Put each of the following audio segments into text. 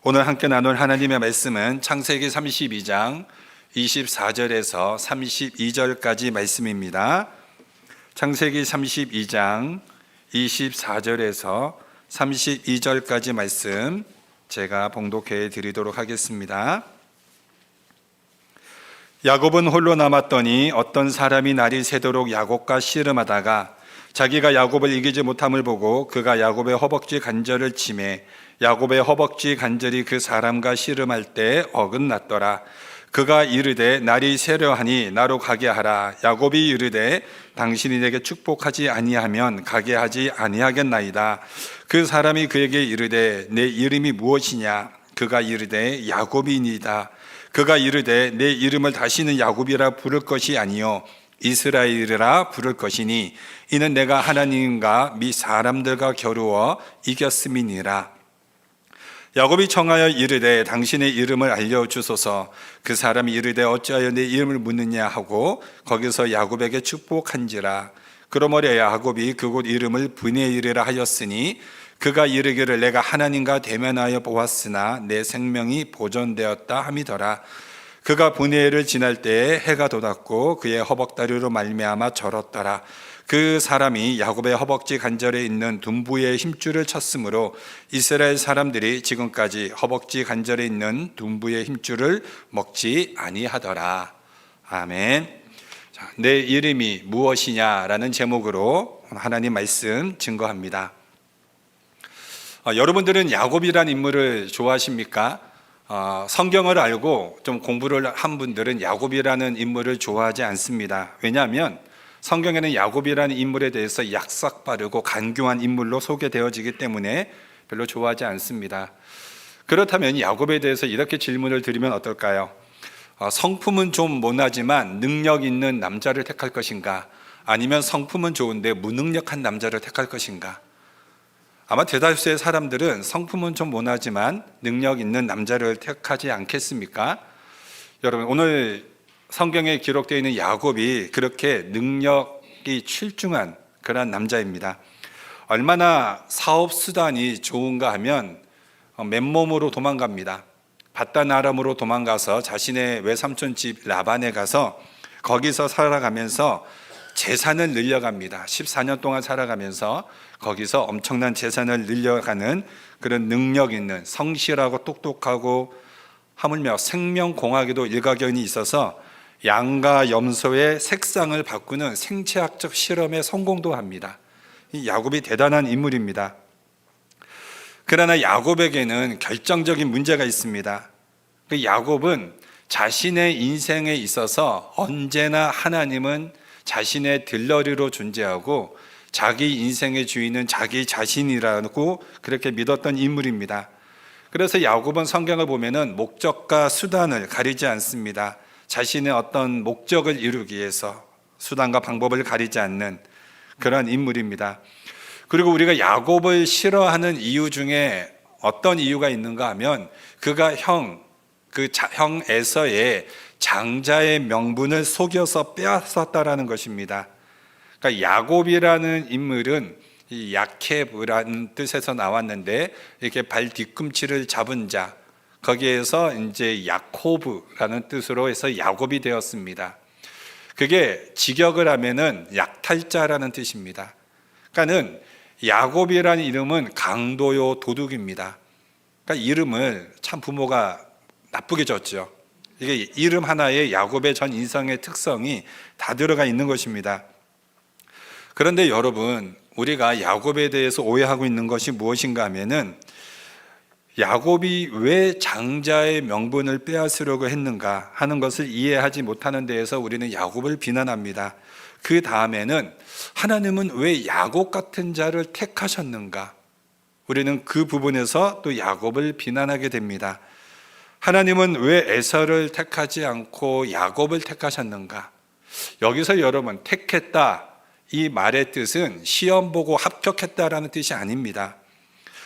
오늘 함께 나눌 하나님의 말씀은 창세기 32장 24절에서 32절까지 말씀입니다. 창세기 32장 24절에서 32절까지 말씀 제가 봉독해 드리도록 하겠습니다. 야곱은 홀로 남았더니 어떤 사람이 날이 새도록 야곱과 씨름하다가 자기가 야곱을 이기지 못함을 보고 그가 야곱의 허벅지 관절을 치매 야곱의 허벅지 관절이 그 사람과 씨름할 때 어긋났더라. 그가 이르되 날이 새려하니 나로 가게 하라. 야곱이 이르되 당신이 내게 축복하지 아니하면 가게 하지 아니하겠나이다. 그 사람이 그에게 이르되 내 이름이 무엇이냐? 그가 이르되 야곱이니이다. 그가 이르되 내 이름을 다시는 야곱이라 부를 것이 아니요 이스라엘이라 부를 것이니 이는 내가 하나님과 미 사람들과 겨루어 이겼음이니라. 야곱이 청하여 이르되 당신의 이름을 알려주소서. 그 사람이 이르되 어찌하여 내 이름을 묻느냐 하고 거기서 야곱에게 축복한지라. 그러므로 야곱이 그곳 이름을 브니엘이라 하였으니 그가 이르기를 내가 하나님과 대면하여 보았으나 내 생명이 보존되었다 함이더라. 그가 브니엘을 지날 때에 해가 돋았고 그의 허벅다리로 말미암아 절었더라. 그 사람이 야곱의 허벅지 관절에 있는 둔부의 힘줄을 쳤으므로 이스라엘 사람들이 지금까지 허벅지 관절에 있는 둔부의 힘줄을 먹지 아니하더라. 아멘. 자, 내 이름이 무엇이냐라는 제목으로 하나님 말씀 증거합니다. 여러분들은 야곱이라는 인물을 좋아하십니까? 성경을 알고 좀 공부를 한 분들은 야곱이라는 인물을 좋아하지 않습니다. 왜냐하면 성경에는 야곱이라는 인물에 대해서 약삭빠르고 간교한 인물로 소개되어지기 때문에 별로 좋아하지 않습니다. 그렇다면 야곱에 대해서 이렇게 질문을 드리면 어떨까요? 성품은 좀 모나지만 능력 있는 남자를 택할 것인가? 아니면 성품은 좋은데 무능력한 남자를 택할 것인가? 아마 대다수의 사람들은 성품은 좀 모나지만 능력 있는 남자를 택하지 않겠습니까? 여러분, 오늘 성경에 기록되어 있는 야곱이 그렇게 능력이 출중한 그런 남자입니다. 얼마나 사업수단이 좋은가 하면 맨몸으로 도망갑니다. 바단 아람으로 도망가서 자신의 외삼촌 집 라반에 가서 거기서 살아가면서 재산을 늘려갑니다. 14년 동안 살아가면서 거기서 엄청난 재산을 늘려가는 그런 능력 있는 성실하고 똑똑하고 하물며 생명공학에도 일가견이 있어서 양과 염소의 색상을 바꾸는 생체학적 실험에 성공도 합니다. 이 야곱이 대단한 인물입니다. 그러나 야곱에게는 결정적인 문제가 있습니다. 그 야곱은 자신의 인생에 있어서 언제나 하나님은 자신의 들러리로 존재하고 자기 인생의 주인은 자기 자신이라고 그렇게 믿었던 인물입니다. 그래서 야곱은 성경을 보면은 목적과 수단을 가리지 않습니다. 자신의 어떤 목적을 이루기 위해서 수단과 방법을 가리지 않는 그런 인물입니다. 그리고 우리가 야곱을 싫어하는 이유 중에 어떤 이유가 있는가 하면 그가 형 에서의 장자의 명분을 속여서 빼앗았다라는 것입니다. 그러니까 야곱이라는 인물은 이 야케브라는 뜻에서 나왔는데 이렇게 발 뒤꿈치를 잡은 자, 거기에서 이제 야코브라는 뜻으로 해서 야곱이 되었습니다. 그게 직역을 하면은 약탈자라는 뜻입니다. 그러니까는 야곱이라는 이름은 강도요 도둑입니다. 그러니까 이름을 참 부모가 나쁘게 졌죠. 이게 이름 하나에 야곱의 전 인생의 특성이 다 들어가 있는 것입니다. 그런데 여러분, 우리가 야곱에 대해서 오해하고 있는 것이 무엇인가 하면은 야곱이 왜 장자의 명분을 빼앗으려고 했는가 하는 것을 이해하지 못하는 데에서 우리는 야곱을 비난합니다. 그 다음에는 하나님은 왜 야곱 같은 자를 택하셨는가? 우리는 그 부분에서 또 야곱을 비난하게 됩니다. 하나님은 왜 에서를 택하지 않고 야곱을 택하셨는가? 여기서 여러분, 택했다 이 말의 뜻은 시험 보고 합격했다라는 뜻이 아닙니다.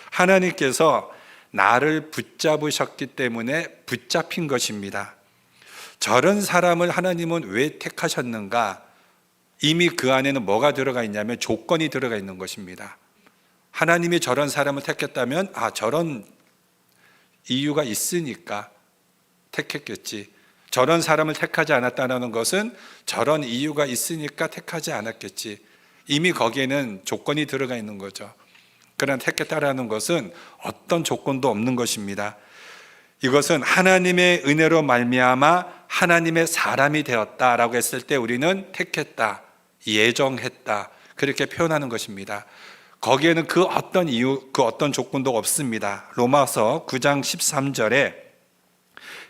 하나님께서 나를 붙잡으셨기 때문에 붙잡힌 것입니다. 저런 사람을 하나님은 왜 택하셨는가? 이미 그 안에는 뭐가 들어가 있냐면 조건이 들어가 있는 것입니다. 하나님이 저런 사람을 택했다면 저런 이유가 있으니까 택했겠지. 저런 사람을 택하지 않았다는 것은 저런 이유가 있으니까 택하지 않았겠지. 이미 거기에는 조건이 들어가 있는 거죠. 그러나 택했다라는 것은 어떤 조건도 없는 것입니다. 이것은 하나님의 은혜로 말미암아 하나님의 사람이 되었다라고 했을 때 우리는 택했다, 예정했다, 그렇게 표현하는 것입니다. 거기에는 그 어떤 이유, 그 어떤 조건도 없습니다. 로마서 9장 13절에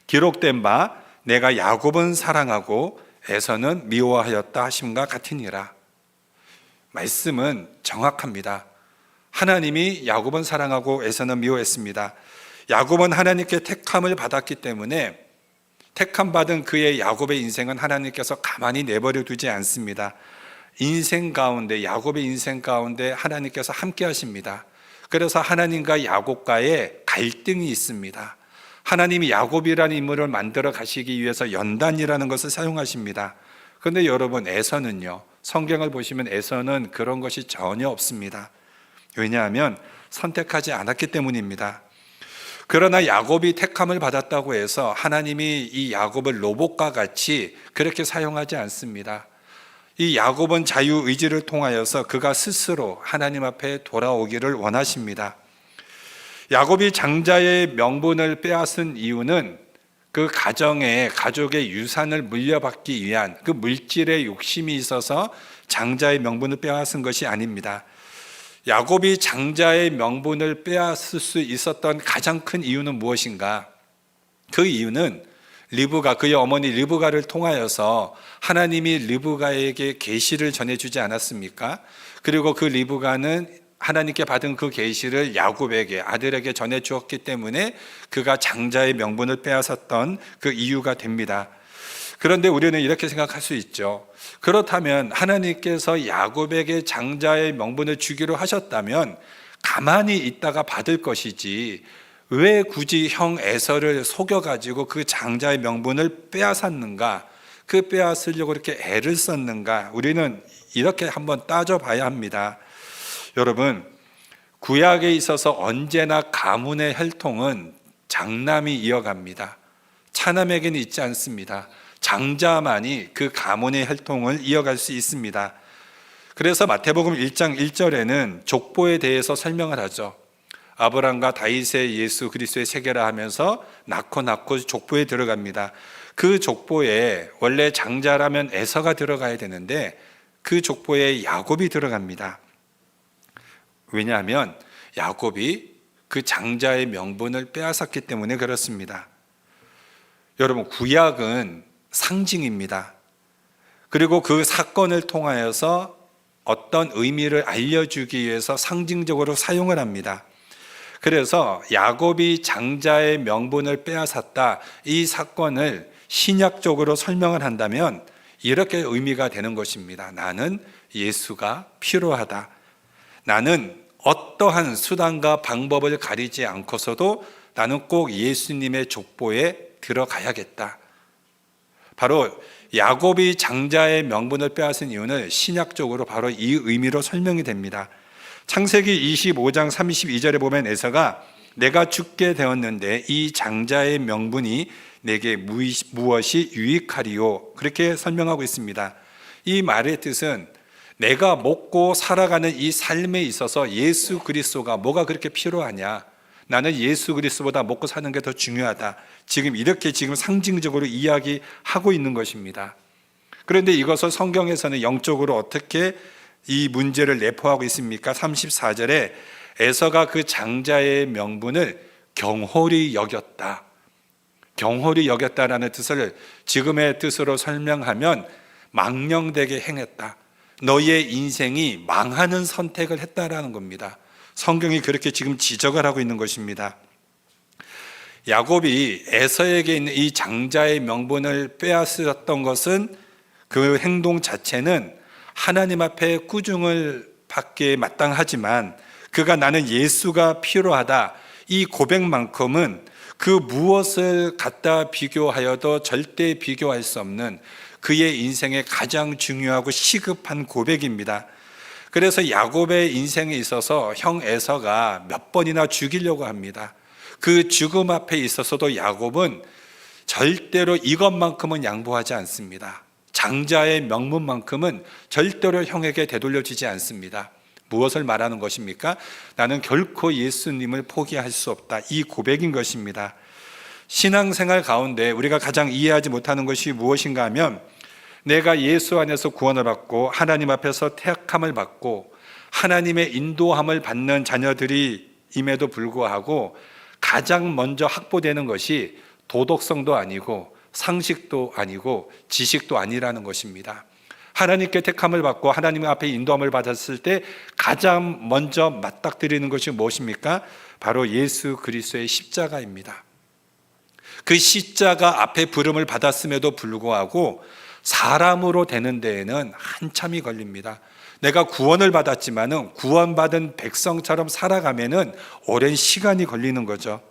기록된 바 내가 야곱은 사랑하고 에서는 미워하였다 하심과 같으니라. 말씀은 정확합니다. 하나님이 야곱은 사랑하고 에서는 미워했습니다. 야곱은 하나님께 택함을 받았기 때문에 택함 받은 그의 야곱의 인생은 하나님께서 가만히 내버려 두지 않습니다. 인생 가운데, 야곱의 인생 가운데 하나님께서 함께 하십니다. 그래서 하나님과 야곱과의 갈등이 있습니다. 하나님이 야곱이라는 인물을 만들어 가시기 위해서 연단이라는 것을 사용하십니다. 그런데 여러분, 에서는요, 성경을 보시면 에서는 그런 것이 전혀 없습니다. 왜냐하면 선택하지 않았기 때문입니다. 그러나 야곱이 택함을 받았다고 해서 하나님이 이 야곱을 로봇과 같이 그렇게 사용하지 않습니다. 이 야곱은 자유의지를 통하여서 그가 스스로 하나님 앞에 돌아오기를 원하십니다. 야곱이 장자의 명분을 빼앗은 이유는 그 가족의 유산을 물려받기 위한 그 물질의 욕심이 있어서 장자의 명분을 빼앗은 것이 아닙니다. 야곱이 장자의 명분을 빼앗을 수 있었던 가장 큰 이유는 무엇인가? 그 이유는 리브가, 그의 어머니 리브가를 통하여서 하나님이 리브가에게 계시를 전해주지 않았습니까? 그리고 그 리브가는 하나님께 받은 그 계시를 야곱에게, 아들에게 전해주었기 때문에 그가 장자의 명분을 빼앗았던 그 이유가 됩니다. 그런데 우리는 이렇게 생각할 수 있죠. 그렇다면 하나님께서 야곱에게 장자의 명분을 주기로 하셨다면 가만히 있다가 받을 것이지 왜 굳이 형 에서를 속여가지고 그 장자의 명분을 빼앗았는가? 그 빼앗으려고 이렇게 애를 썼는가? 우리는 이렇게 한번 따져봐야 합니다. 여러분, 구약에 있어서 언제나 가문의 혈통은 장남이 이어갑니다. 차남에게는 있지 않습니다. 장자만이 그 가문의 혈통을 이어갈 수 있습니다. 그래서 마태복음 1장 1절에는 족보에 대해서 설명을 하죠. 아브람과 다윗의 예수 그리스도의 세계라 하면서 낳고 족보에 들어갑니다. 그 족보에 원래 장자라면 에서가 들어가야 되는데 그 족보에 야곱이 들어갑니다. 왜냐하면 야곱이 그 장자의 명분을 빼앗았기 때문에 그렇습니다. 여러분, 구약은 상징입니다. 그리고 그 사건을 통하여서 어떤 의미를 알려주기 위해서 상징적으로 사용을 합니다. 그래서 야곱이 장자의 명분을 빼앗았다, 이 사건을 신약적으로 설명을 한다면 이렇게 의미가 되는 것입니다. 나는 예수가 필요하다. 나는 어떠한 수단과 방법을 가리지 않고서도 나는 꼭 예수님의 족보에 들어가야겠다. 바로 야곱이 장자의 명분을 빼앗은 이유는 신약적으로 바로 이 의미로 설명이 됩니다. 창세기 25장 32절에 보면 에서가 내가 죽게 되었는데 이 장자의 명분이 내게 무엇이 유익하리요? 그렇게 설명하고 있습니다. 이 말의 뜻은 내가 먹고 살아가는 이 삶에 있어서 예수 그리스도가 뭐가 그렇게 필요하냐? 나는 예수 그리스도보다 먹고 사는 게 더 중요하다. 이렇게 상징적으로 이야기하고 있는 것입니다. 그런데 이것을 성경에서는 영적으로 어떻게 이 문제를 내포하고 있습니까? 34절에 에서가 그 장자의 명분을 경홀히 여겼다. 경홀히 여겼다라는 뜻을 지금의 뜻으로 설명하면 망령되게 행했다. 너희의 인생이 망하는 선택을 했다라는 겁니다. 성경이 그렇게 지금 지적을 하고 있는 것입니다. 야곱이 에서에게 있는 이 장자의 명분을 빼앗았던 것은 그 행동 자체는 하나님 앞에 꾸중을 받기에 마땅하지만 그가 나는 예수가 필요하다, 이 고백만큼은 그 무엇을 갖다 비교하여도 절대 비교할 수 없는 그의 인생에 가장 중요하고 시급한 고백입니다. 그래서 야곱의 인생에 있어서 형 에서가 몇 번이나 죽이려고 합니다. 그 죽음 앞에 있어서도 야곱은 절대로 이것만큼은 양보하지 않습니다. 장자의 명분만큼은 절대로 형에게 되돌려주지 않습니다. 무엇을 말하는 것입니까? 나는 결코 예수님을 포기할 수 없다. 이 고백인 것입니다. 신앙생활 가운데 우리가 가장 이해하지 못하는 것이 무엇인가 하면, 내가 예수 안에서 구원을 받고 하나님 앞에서 택함을 받고 하나님의 인도함을 받는 자녀들이 임에도 불구하고 가장 먼저 확보되는 것이 도덕성도 아니고 상식도 아니고 지식도 아니라는 것입니다. 하나님께 택함을 받고 하나님 앞에 인도함을 받았을 때 가장 먼저 맞닥뜨리는 것이 무엇입니까? 바로 예수 그리스도의 십자가입니다. 그 십자가 앞에 부름을 받았음에도 불구하고 사람으로 되는 데에는 한참이 걸립니다. 내가 구원을 받았지만은 구원받은 백성처럼 살아가면은 오랜 시간이 걸리는 거죠.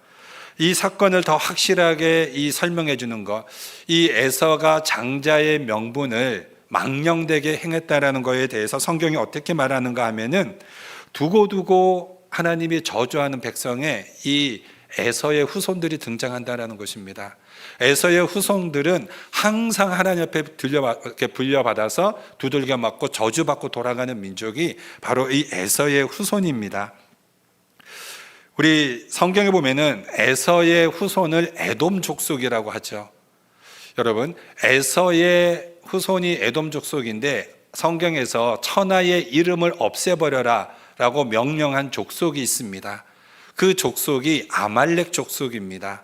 이 사건을 더 확실하게 설명해 주는 것, 이 에서가 장자의 명분을 망령되게 행했다라는 것에 대해서 성경이 어떻게 말하는가 하면은, 두고두고 하나님이 저주하는 백성에 이 에서의 후손들이 등장한다라는 것입니다. 에서의 후손들은 항상 하나님 앞에 불려받아서 두들겨 맞고 저주받고 돌아가는 민족이 바로 이 에서의 후손입니다. 우리 성경에 보면은 에서의 후손을 에돔 족속이라고 하죠. 여러분, 에서의 후손이 에돔 족속인데 성경에서 천하의 이름을 없애버려라 라고 명령한 족속이 있습니다. 그 족속이 아말렉 족속입니다.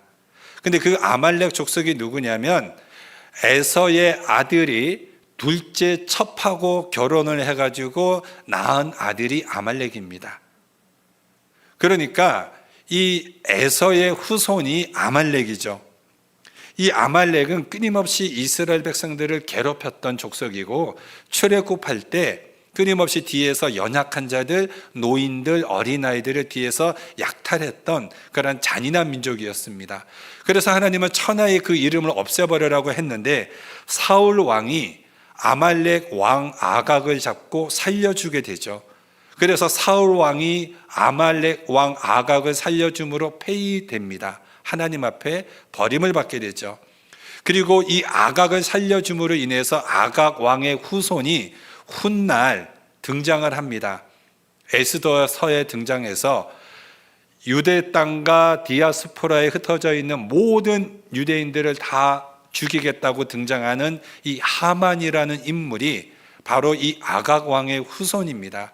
근데 그 아말렉 족속이 누구냐면, 에서의 아들이 둘째 첩하고 결혼을 해가지고 낳은 아들이 아말렉입니다. 그러니까 이 에서의 후손이 아말렉이죠. 이 아말렉은 끊임없이 이스라엘 백성들을 괴롭혔던 족속이고, 출애굽할 때 끊임없이 뒤에서 연약한 자들, 노인들, 어린아이들을 뒤에서 약탈했던 그런 잔인한 민족이었습니다. 그래서 하나님은 천하의 그 이름을 없애버리라고 했는데, 사울 왕이 아말렉 왕 아각을 잡고 살려주게 되죠. 그래서 사울 왕이 아말렉 왕 아각을 살려줌으로 폐위됩니다. 하나님 앞에 버림을 받게 되죠. 그리고 이 아각을 살려줌으로 인해서 아각 왕의 후손이 훗날 등장을 합니다. 에스더서에 등장해서 유대 땅과 디아스포라에 흩어져 있는 모든 유대인들을 다 죽이겠다고 등장하는 이 하만이라는 인물이 바로 이 아각 왕의 후손입니다.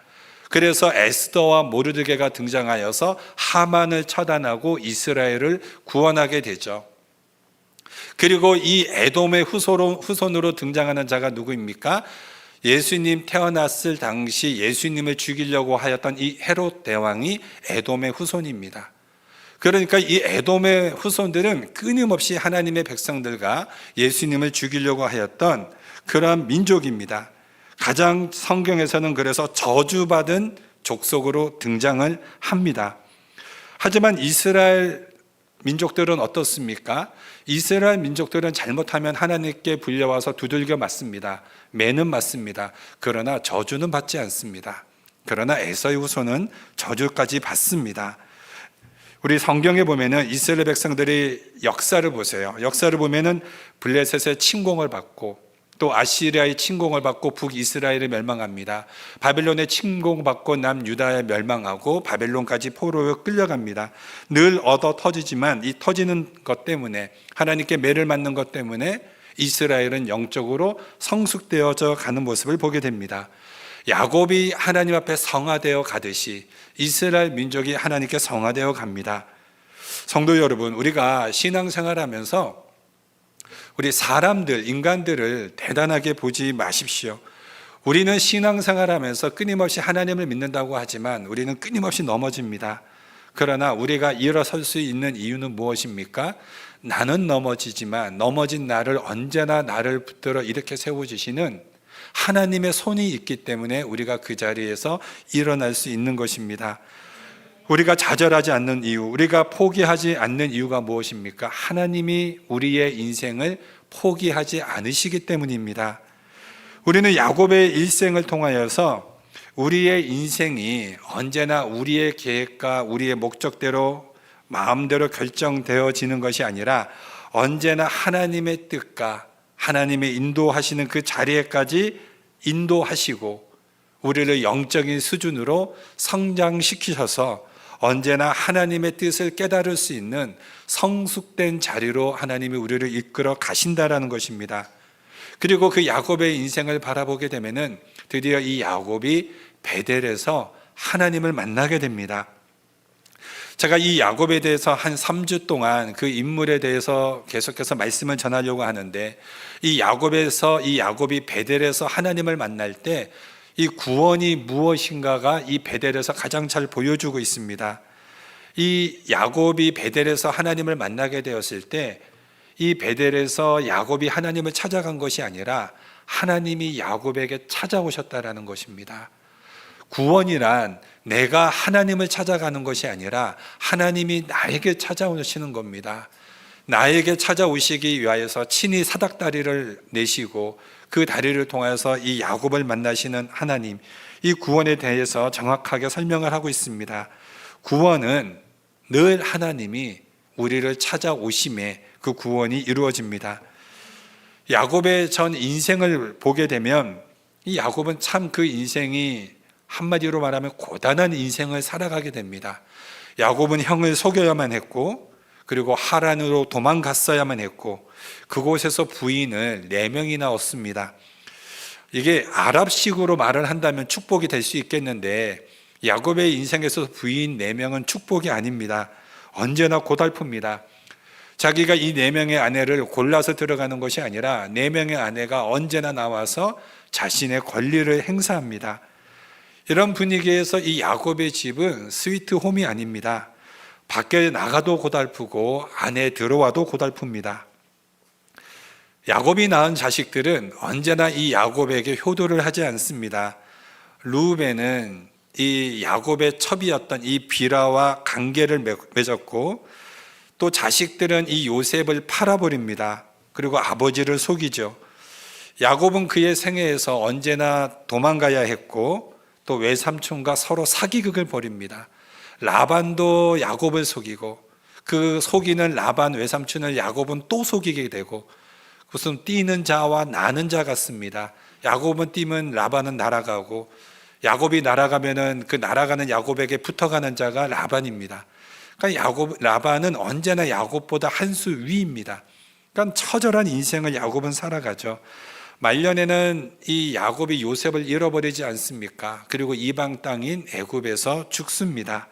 그래서 에스더와 모르드게가 등장하여서 하만을 처단하고 이스라엘을 구원하게 되죠. 그리고 이 에돔의 후손으로 등장하는 자가 누구입니까? 예수님 태어났을 당시 예수님을 죽이려고 하였던 이 헤롯 대왕이 에돔의 후손입니다. 그러니까 이 에돔의 후손들은 끊임없이 하나님의 백성들과 예수님을 죽이려고 하였던 그러한 민족입니다. 가장 성경에서는 그래서 저주받은 족속으로 등장을 합니다. 하지만 이스라엘 민족들은 어떻습니까? 이스라엘 민족들은 잘못하면 하나님께 불려와서 두들겨 맞습니다. 매는 맞습니다. 그러나 저주는 받지 않습니다. 그러나 에서의 후손은 저주까지 받습니다. 우리 성경에 보면은 이스라엘 백성들의 역사를 보세요. 역사를 보면은 블레셋의 침공을 받고, 또 아시리아의 침공을 받고 북이스라엘이 멸망합니다. 바벨론의 침공받고 남유다에 멸망하고 바벨론까지 포로에 끌려갑니다. 늘 얻어 터지지만 이 터지는 것 때문에, 하나님께 매를 맞는 것 때문에 이스라엘은 영적으로 성숙되어져 가는 모습을 보게 됩니다. 야곱이 하나님 앞에 성화되어 가듯이 이스라엘 민족이 하나님께 성화되어 갑니다. 성도 여러분, 우리가 신앙생활하면서 우리 사람들, 인간들을 대단하게 보지 마십시오. 우리는 신앙생활하면서 끊임없이 하나님을 믿는다고 하지만 우리는 끊임없이 넘어집니다. 그러나 우리가 일어설 수 있는 이유는 무엇입니까? 나는 넘어지지만 넘어진 나를 언제나 나를 붙들어 이렇게 세워주시는 하나님의 손이 있기 때문에 우리가 그 자리에서 일어날 수 있는 것입니다. 우리가 좌절하지 않는 이유, 우리가 포기하지 않는 이유가 무엇입니까? 하나님이 우리의 인생을 포기하지 않으시기 때문입니다. 우리는 야곱의 일생을 통하여서 우리의 인생이 언제나 우리의 계획과 우리의 목적대로 마음대로 결정되어지는 것이 아니라 언제나 하나님의 뜻과 하나님의 인도하시는 그 자리에까지 인도하시고 우리를 영적인 수준으로 성장시키셔서 언제나 하나님의 뜻을 깨달을 수 있는 성숙된 자리로 하나님이 우리를 이끌어 가신다라는 것입니다. 그리고 그 야곱의 인생을 바라보게 되면은 드디어 이 야곱이 베델에서 하나님을 만나게 됩니다. 제가 이 야곱에 대해서 한 3주 동안 그 인물에 대해서 계속해서 말씀을 전하려고 하는데, 이 야곱이 베델에서 하나님을 만날 때 이 구원이 무엇인가가 이 베델에서 가장 잘 보여주고 있습니다. 이 야곱이 베델에서 하나님을 만나게 되었을 때 이 베델에서 야곱이 하나님을 찾아간 것이 아니라 하나님이 야곱에게 찾아오셨다라는 것입니다. 구원이란 내가 하나님을 찾아가는 것이 아니라 하나님이 나에게 찾아오시는 겁니다. 나에게 찾아오시기 위하여서 친히 사닥다리를 내시고 그 다리를 통해서 이 야곱을 만나시는 하나님, 이 구원에 대해서 정확하게 설명을 하고 있습니다. 구원은 늘 하나님이 우리를 찾아오심에 그 구원이 이루어집니다. 야곱의 전 인생을 보게 되면 이 야곱은 참 그 인생이 한마디로 말하면 고단한 인생을 살아가게 됩니다. 야곱은 형을 속여야만 했고, 그리고 하란으로 도망갔어야만 했고, 그곳에서 부인을 4명이나 얻습니다. 이게 아랍식으로 말을 한다면 축복이 될 수 있겠는데 야곱의 인생에서 부인 4명은 축복이 아닙니다. 언제나 고달픕니다. 자기가 이 4명의 아내를 골라서 들어가는 것이 아니라 4명의 아내가 언제나 나와서 자신의 권리를 행사합니다. 이런 분위기에서 이 야곱의 집은 스위트 홈이 아닙니다. 밖에 나가도 고달프고 안에 들어와도 고달픕니다. 야곱이 낳은 자식들은 언제나 이 야곱에게 효도를 하지 않습니다. 르우벤은 이 야곱의 첩이었던 이 비라와 관계를 맺었고, 또 자식들은 이 요셉을 팔아버립니다. 그리고 아버지를 속이죠. 야곱은 그의 생애에서 언제나 도망가야 했고, 또 외삼촌과 서로 사기극을 벌입니다. 라반도 야곱을 속이고, 그 속이는 라반 외삼촌을 야곱은 또 속이게 되고, 무슨 뛰는 자와 나는 자 같습니다. 야곱은 뛰면 라반은 날아가고, 야곱이 날아가면은 그 날아가는 야곱에게 붙어가는 자가 라반입니다. 그러니까 라반은 언제나 야곱보다 한 수 위입니다. 그러니까 처절한 인생을 야곱은 살아가죠. 말년에는 이 야곱이 요셉을 잃어버리지 않습니까? 그리고 이방 땅인 애굽에서 죽습니다.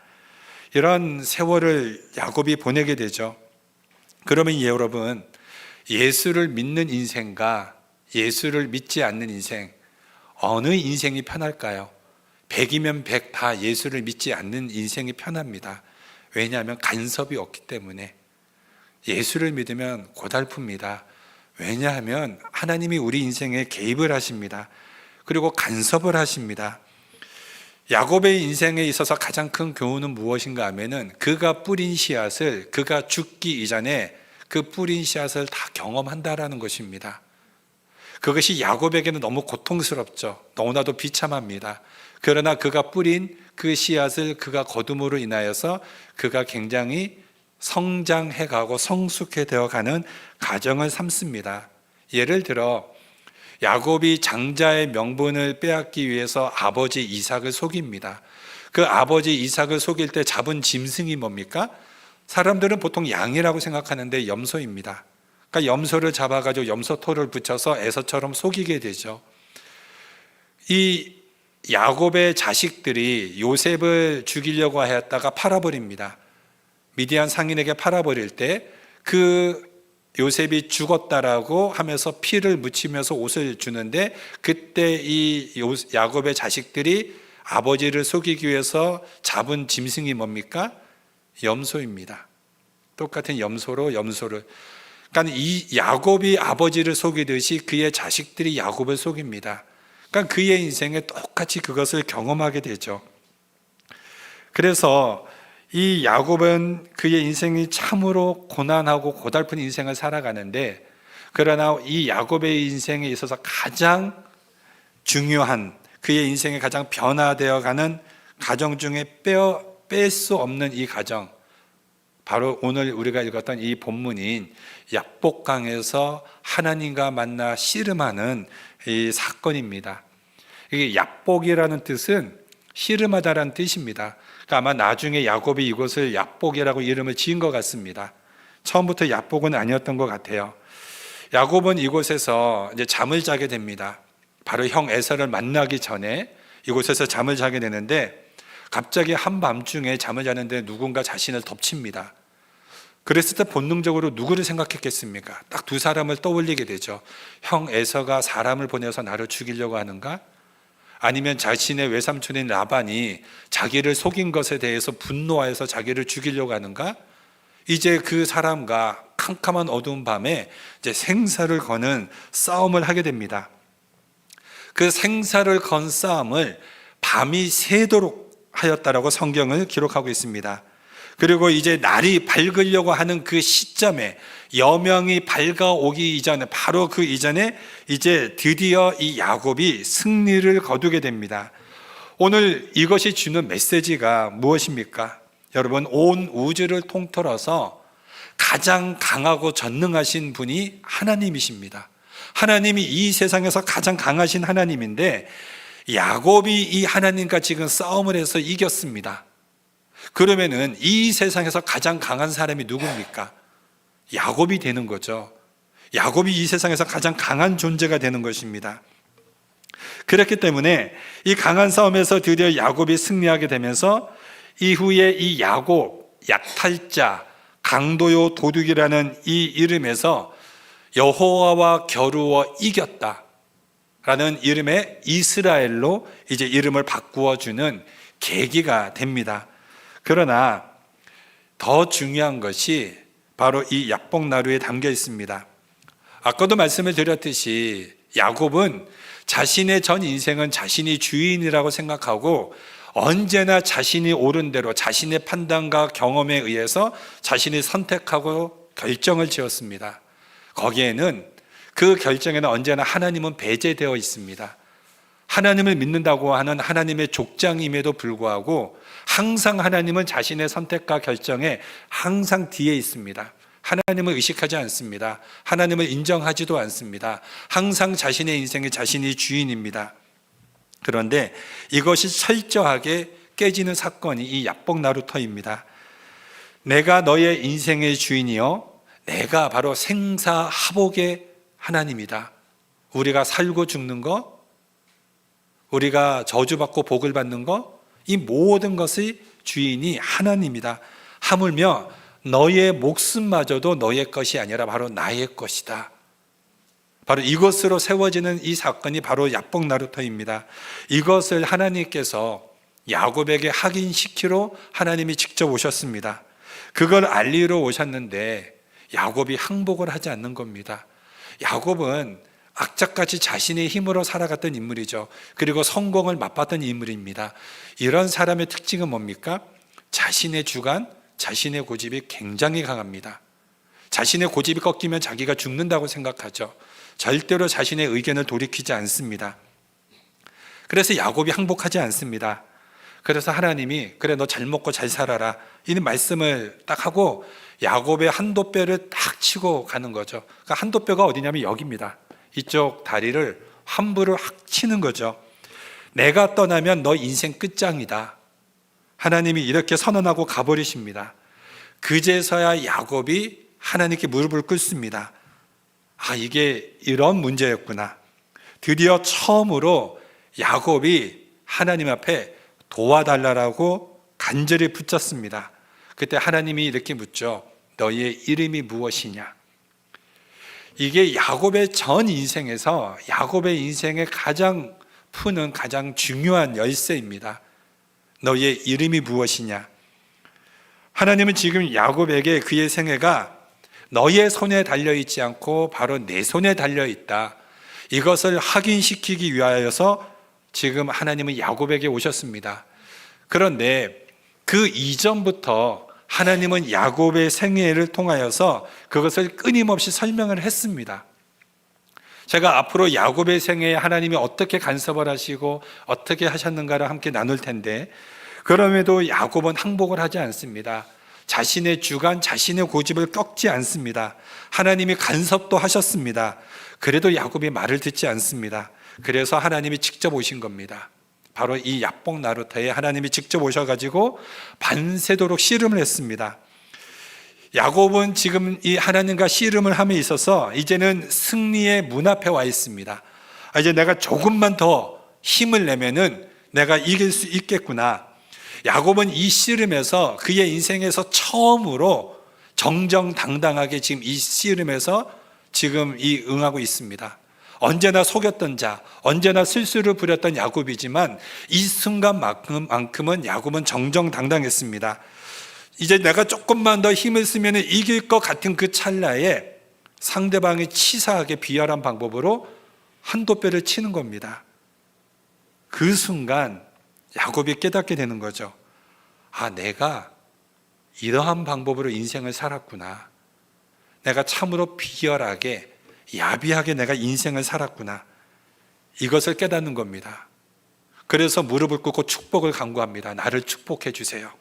이런 세월을 야곱이 보내게 되죠. 그러면 여러분, 예수를 믿는 인생과 예수를 믿지 않는 인생, 어느 인생이 편할까요? 100이면 100 다 예수를 믿지 않는 인생이 편합니다. 왜냐하면 간섭이 없기 때문에. 예수를 믿으면 고달픕니다. 왜냐하면 하나님이 우리 인생에 개입을 하십니다. 그리고 간섭을 하십니다. 야곱의 인생에 있어서 가장 큰 교훈은 무엇인가 하면은 그가 뿌린 씨앗을 그가 죽기 이전에 그 뿌린 씨앗을 다 경험한다라는 것입니다. 그것이 야곱에게는 너무 고통스럽죠. 너무나도 비참합니다. 그러나 그가 뿌린 그 씨앗을 그가 거둠으로 인하여서 그가 굉장히 성장해가고 성숙해 되어가는 가정을 삼습니다. 예를 들어 야곱이 장자의 명분을 빼앗기 위해서 아버지 이삭을 속입니다. 그 아버지 이삭을 속일 때 잡은 짐승이 뭡니까? 사람들은 보통 양이라고 생각하는데 염소입니다. 그러니까 염소를 잡아가지고 염소토를 붙여서 에서처럼 속이게 되죠. 이 야곱의 자식들이 요셉을 죽이려고 하였다가 팔아버립니다. 미디안 상인에게 팔아버릴 때 그 요셉이 죽었다라고 하면서 피를 묻히면서 옷을 주는데, 그때 이 야곱의 자식들이 아버지를 속이기 위해서 잡은 짐승이 뭡니까? 염소입니다. 똑같은 염소를. 그러니까 이 야곱이 아버지를 속이듯이 그의 자식들이 야곱을 속입니다. 그러니까 그의 인생에 똑같이 그것을 경험하게 되죠. 그래서 이 야곱은 그의 인생이 참으로 고난하고 고달픈 인생을 살아가는데, 그러나 이 야곱의 인생에 있어서 가장 중요한, 그의 인생에 가장 변화되어 가는 가정 중에 뺄 수 없는 이 가정, 바로 오늘 우리가 읽었던 이 본문인 야복강에서 하나님과 만나 씨름하는 이 사건입니다. 이게 야복이라는 뜻은 씨름하다라는 뜻입니다. 그러니까 아마 나중에 야곱이 이곳을 야복이라고 이름을 지은 것 같습니다. 처음부터 야복은 아니었던 것 같아요. 야곱은 이곳에서 이제 잠을 자게 됩니다. 바로 형 에서를 만나기 전에 이곳에서 잠을 자게 되는데, 갑자기 한밤중에 잠을 자는데 누군가 자신을 덮칩니다. 그랬을 때 본능적으로 누구를 생각했겠습니까? 딱 두 사람을 떠올리게 되죠. 형 에서가 사람을 보내서 나를 죽이려고 하는가? 아니면 자신의 외삼촌인 라반이 자기를 속인 것에 대해서 분노하여서 자기를 죽이려고 하는가? 이제 그 사람과 캄캄한 어두운 밤에 이제 생사를 거는 싸움을 하게 됩니다. 그 생사를 건 싸움을 밤이 새도록 하였다라고 성경을 기록하고 있습니다. 그리고 이제 날이 밝으려고 하는 그 시점에, 여명이 밝아오기 이전에, 바로 그 이전에 이제 드디어 이 야곱이 승리를 거두게 됩니다. 오늘 이것이 주는 메시지가 무엇입니까? 여러분, 온 우주를 통틀어서 가장 강하고 전능하신 분이 하나님이십니다. 하나님이 이 세상에서 가장 강하신 하나님인데, 야곱이 이 하나님과 지금 싸움을 해서 이겼습니다. 그러면은 이 세상에서 가장 강한 사람이 누굽니까? 야곱이 되는 거죠. 야곱이 이 세상에서 가장 강한 존재가 되는 것입니다. 그렇기 때문에 이 강한 싸움에서 드디어 야곱이 승리하게 되면서 이후에 이 야곱, 약탈자, 강도요 도둑이라는 이 이름에서 여호와와 겨루어 이겼다 라는 이름의 이스라엘로 이제 이름을 바꾸어 주는 계기가 됩니다. 그러나 더 중요한 것이 바로 이 야복나루에 담겨 있습니다. 아까도 말씀을 드렸듯이 야곱은 자신의 전 인생은 자신이 주인이라고 생각하고 언제나 자신이 옳은 대로 자신의 판단과 경험에 의해서 자신이 선택하고 결정을 지었습니다. 거기에는, 그 결정에는 언제나 하나님은 배제되어 있습니다. 하나님을 믿는다고 하는 하나님의 족장임에도 불구하고 항상 하나님은 자신의 선택과 결정에 항상 뒤에 있습니다. 하나님을 의식하지 않습니다. 하나님을 인정하지도 않습니다. 항상 자신의 인생에 자신이 주인입니다. 그런데 이것이 철저하게 깨지는 사건이 이 야복나루터입니다. 내가 너의 인생의 주인이요, 내가 바로 생사하복의 하나님이다. 우리가 살고 죽는 거, 우리가 저주받고 복을 받는 거, 이 모든 것의 주인이 하나님이다. 하물며 너의 목숨마저도 너의 것이 아니라 바로 나의 것이다. 바로 이것으로 세워지는 이 사건이 바로 야복나루터입니다. 이것을 하나님께서 야곱에게 확인시키러 하나님이 직접 오셨습니다. 그걸 알리러 오셨는데 야곱이 항복을 하지 않는 겁니다. 야곱은 악착같이 자신의 힘으로 살아갔던 인물이죠. 그리고 성공을 맛봤던 인물입니다. 이런 사람의 특징은 뭡니까? 자신의 주관, 자신의 고집이 굉장히 강합니다. 자신의 고집이 꺾이면 자기가 죽는다고 생각하죠. 절대로 자신의 의견을 돌이키지 않습니다. 그래서 야곱이 항복하지 않습니다. 그래서 하나님이 그래 너 잘 먹고 잘 살아라 이 말씀을 딱 하고 야곱의 한도뼈를 딱 치고 가는 거죠. 그러니까 한도뼈가 어디냐면 여기입니다. 이쪽 다리를 환부를 확 치는 거죠. 내가 떠나면 너 인생 끝장이다. 하나님이 이렇게 선언하고 가버리십니다. 그제서야 야곱이 하나님께 무릎을 꿇습니다. 아, 이게 이런 문제였구나. 드디어 처음으로 야곱이 하나님 앞에 도와달라고 간절히 붙잡습니다. 그때 하나님이 이렇게 묻죠. 너의 이름이 무엇이냐? 이게 야곱의 전 인생에서 야곱의 인생에 가장 푸는 가장 중요한 열쇠입니다. 너의 이름이 무엇이냐? 하나님은 지금 야곱에게 그의 생애가 너의 손에 달려있지 않고 바로 내 손에 달려있다. 이것을 확인시키기 위하여서 지금 하나님은 야곱에게 오셨습니다. 그런데 그 이전부터 하나님은 야곱의 생애를 통하여서 그것을 끊임없이 설명을 했습니다. 제가 앞으로 야곱의 생애에 하나님이 어떻게 간섭을 하시고 어떻게 하셨는가를 함께 나눌 텐데, 그럼에도 야곱은 항복을 하지 않습니다. 자신의 주관, 자신의 고집을 꺾지 않습니다. 하나님이 간섭도 하셨습니다. 그래도 야곱이 말을 듣지 않습니다. 그래서 하나님이 직접 오신 겁니다. 바로 이 야복 나루터에 하나님이 직접 오셔가지고 밤새도록 씨름을 했습니다. 야곱은 지금 이 하나님과 씨름을 함에 있어서 이제는 승리의 문 앞에 와 있습니다. 이제 내가 조금만 더 힘을 내면은 내가 이길 수 있겠구나. 야곱은 이 씨름에서 그의 인생에서 처음으로 정정당당하게 지금 이 씨름에서 지금 이 응하고 있습니다. 언제나 속였던 자, 언제나 실수를 부렸던 야곱이지만 이 순간만큼은 야곱은 정정당당했습니다. 이제 내가 조금만 더 힘을 쓰면 이길 것 같은 그 찰나에 상대방이 치사하게 비열한 방법으로 한도뼈를 치는 겁니다. 그 순간 야곱이 깨닫게 되는 거죠. 내가 이러한 방법으로 인생을 살았구나. 내가 참으로 비열하게, 야비하게 내가 인생을 살았구나. 이것을 깨닫는 겁니다. 그래서 무릎을 꿇고 축복을 간구합니다. 나를 축복해 주세요.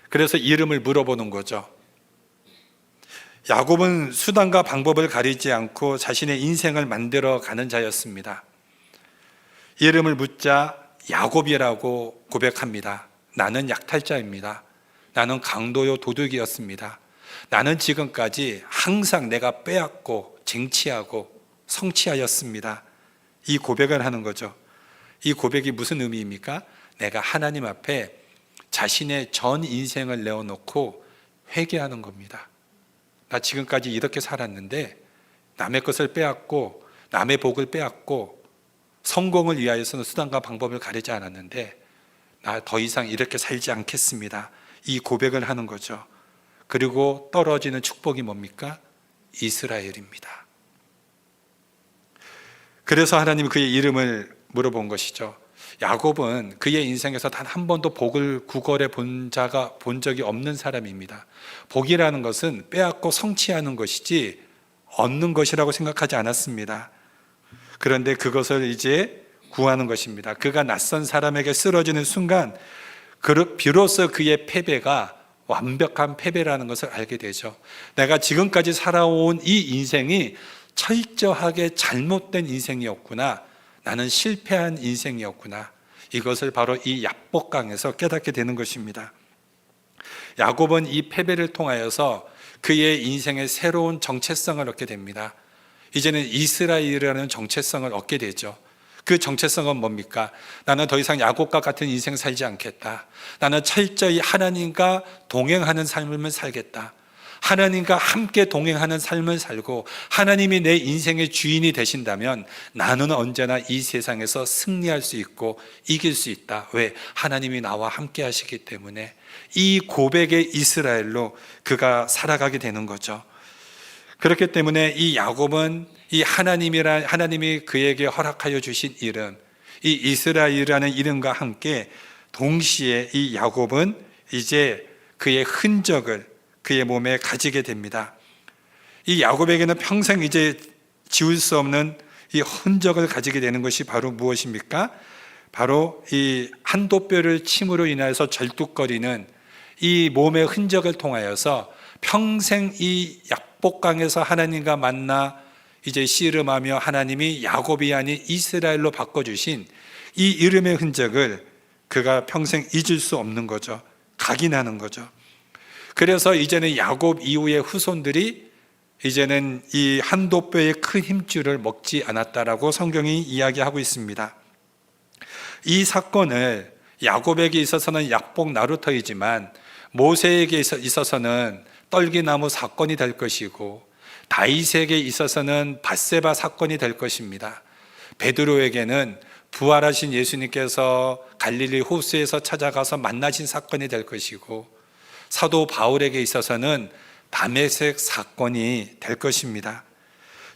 그래서 이름을 물어보는 거죠. 야곱은 수단과 방법을 가리지 않고 자신의 인생을 만들어가는 자였습니다. 이름을 묻자 야곱이라고 고백합니다. 나는 약탈자입니다. 나는 강도요 도둑이었습니다. 나는 지금까지 항상 내가 빼앗고 쟁취하고 성취하였습니다. 이 고백을 하는 거죠. 이 고백이 무슨 의미입니까? 내가 하나님 앞에 자신의 전 인생을 내어놓고 회개하는 겁니다. 나 지금까지 이렇게 살았는데 남의 것을 빼앗고 남의 복을 빼앗고 성공을 위하여서는 수단과 방법을 가리지 않았는데 나 더 이상 이렇게 살지 않겠습니다. 이 고백을 하는 거죠. 그리고 떨어지는 축복이 뭡니까? 이스라엘입니다. 그래서 하나님이 그의 이름을 물어본 것이죠. 야곱은 그의 인생에서 단 한 번도 복을 구걸해 본 적이 없는 사람입니다. 복이라는 것은 빼앗고 성취하는 것이지 얻는 것이라고 생각하지 않았습니다. 그런데 그것을 이제 구하는 것입니다. 그가 낯선 사람에게 쓰러지는 순간 비로소 그의 패배가 완벽한 패배라는 것을 알게 되죠. 내가 지금까지 살아온 이 인생이 철저하게 잘못된 인생이었구나. 나는 실패한 인생이었구나. 이것을 바로 이 야복강에서 깨닫게 되는 것입니다. 야곱은 이 패배를 통하여서 그의 인생의 새로운 정체성을 얻게 됩니다. 이제는 이스라엘이라는 정체성을 얻게 되죠. 그 정체성은 뭡니까? 나는 더 이상 야곱과 같은 인생 살지 않겠다. 나는 철저히 하나님과 동행하는 삶을 살겠다. 하나님과 함께 동행하는 삶을 살고 하나님이 내 인생의 주인이 되신다면 나는 언제나 이 세상에서 승리할 수 있고 이길 수 있다. 왜? 하나님이 나와 함께 하시기 때문에. 이 고백의 이스라엘로 그가 살아가게 되는 거죠. 그렇기 때문에 이 야곱은 이 하나님이 그에게 허락하여 주신 이름, 이 이스라엘이라는 이름과 함께 동시에 이 야곱은 이제 그의 흔적을 그의 몸에 가지게 됩니다. 이 야곱에게는 평생 이제 지울 수 없는 이 흔적을 가지게 되는 것이 바로 무엇입니까? 바로 이 한도뼈를 침으로 인하여서 절뚝거리는 이 몸의 흔적을 통하여서 평생 이 야복강에서 하나님과 만나 이제 씨름하며 하나님이 야곱이 아닌 이스라엘로 바꿔주신 이 이름의 흔적을 그가 평생 잊을 수 없는 거죠. 각인하는 거죠. 그래서 이제는 야곱 이후의 후손들이 이제는 이 한도뼈의 큰 힘줄을 먹지 않았다라고 성경이 이야기하고 있습니다. 이 사건을 야곱에게 있어서는 야복 나루터이지만 모세에게 있어서는 떨기나무 사건이 될 것이고 다윗에게 있어서는 밧세바 사건이 될 것입니다. 베드로에게는 부활하신 예수님께서 갈릴리 호수에서 찾아가서 만나신 사건이 될 것이고 사도 바울에게 있어서는 다메섹 사건이 될 것입니다.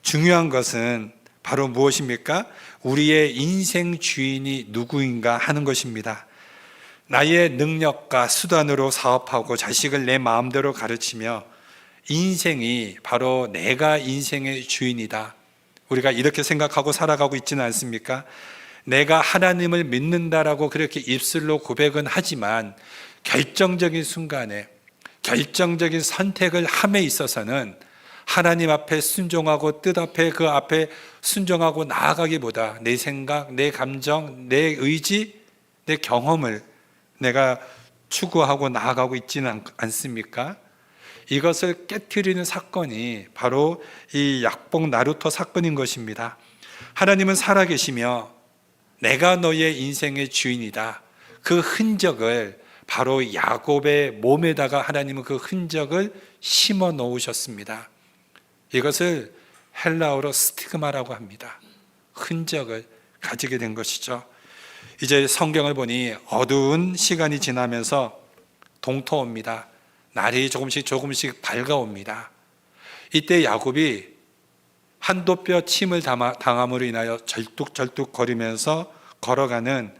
중요한 것은 바로 무엇입니까? 우리의 인생 주인이 누구인가 하는 것입니다. 나의 능력과 수단으로 사업하고 자식을 내 마음대로 가르치며 인생이 바로 내가 인생의 주인이다. 우리가 이렇게 생각하고 살아가고 있지는 않습니까? 내가 하나님을 믿는다라고 그렇게 입술로 고백은 하지만 결정적인 순간에 결정적인 선택을 함에 있어서는 하나님 앞에 순종하고 뜻 앞에 그 앞에 순종하고 나아가기보다 내 생각, 내 감정, 내 의지, 내 경험을 내가 추구하고 나아가고 있지는 않습니까? 이것을 깨트리는 사건이 바로 이 약복 나루토 사건인 것입니다. 하나님은 살아계시며 내가 너의 인생의 주인이다. 그 흔적을 바로 야곱의 몸에다가 하나님은 그 흔적을 심어 놓으셨습니다. 이것을 헬라어로 스티그마라고 합니다. 흔적을 가지게 된 것이죠. 이제 성경을 보니 어두운 시간이 지나면서 동토옵니다. 날이 조금씩 밝아옵니다. 이때 야곱이 한도뼈 침을 당함으로 인하여 절뚝절뚝 거리면서 걸어가는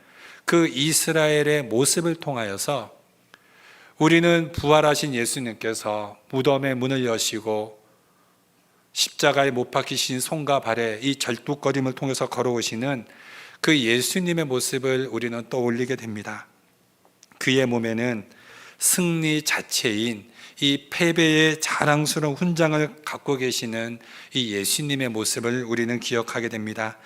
그 이스라엘의 모습을 통하여서 우리는 부활하신 예수님께서 무덤의 문을 여시고 십자가에 못 박히신 손과 발에 이 절뚝거림을 통해서 걸어오시는 그 예수님의 모습을 우리는 떠올리게 됩니다. 그의 몸에는 승리 자체인 이 패배의 자랑스러운 훈장을 갖고 계시는 이 예수님의 모습을 우리는 기억하게 됩니다.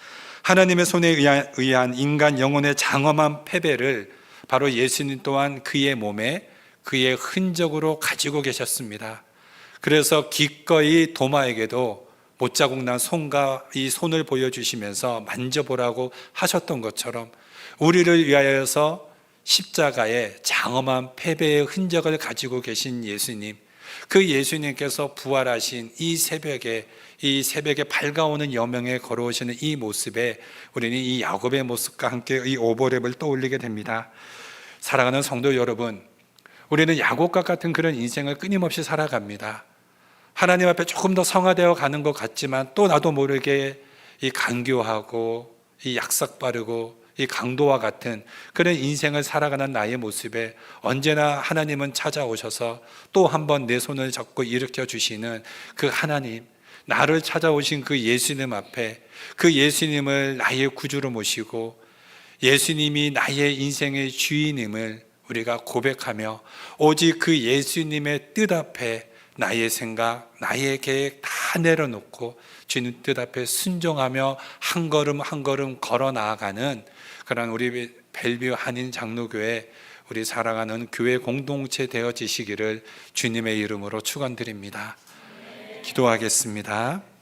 하나님의 손에 의한 인간 영혼의 장엄한 패배를 바로 예수님 또한 그의 몸에 그의 흔적으로 가지고 계셨습니다. 그래서 기꺼이 도마에게도 못자국 난 손과 이 손을 보여주시면서 만져보라고 하셨던 것처럼 우리를 위하여서 십자가에 장엄한 패배의 흔적을 가지고 계신 예수님, 그 예수님께서 부활하신 이 새벽에 밝아오는 여명에 걸어오시는 이 모습에 우리는 이 야곱의 모습과 함께 이 오보렙을 떠올리게 됩니다. 사랑하는 성도 여러분, 우리는 야곱과 같은 그런 인생을 끊임없이 살아갑니다. 하나님 앞에 조금 더 성화되어 가는 것 같지만 또 나도 모르게 이 간교하고 이 약삭 빠르고 이 강도와 같은 그런 인생을 살아가는 나의 모습에 언제나 하나님은 찾아오셔서 또 한 번 내 손을 잡고 일으켜 주시는 그 하나님, 나를 찾아오신 그 예수님 앞에 그 예수님을 나의 구주로 모시고 예수님이 나의 인생의 주인임을 우리가 고백하며 오직 그 예수님의 뜻 앞에 나의 생각, 나의 계획 다 내려놓고 주님 뜻 앞에 순종하며 한 걸음 한 걸음 걸어 나아가는 그런 우리 벨뷰 한인 장로교회 우리 사랑하는 교회 공동체 되어지시기를 주님의 이름으로 축원드립니다. 기도하겠습니다.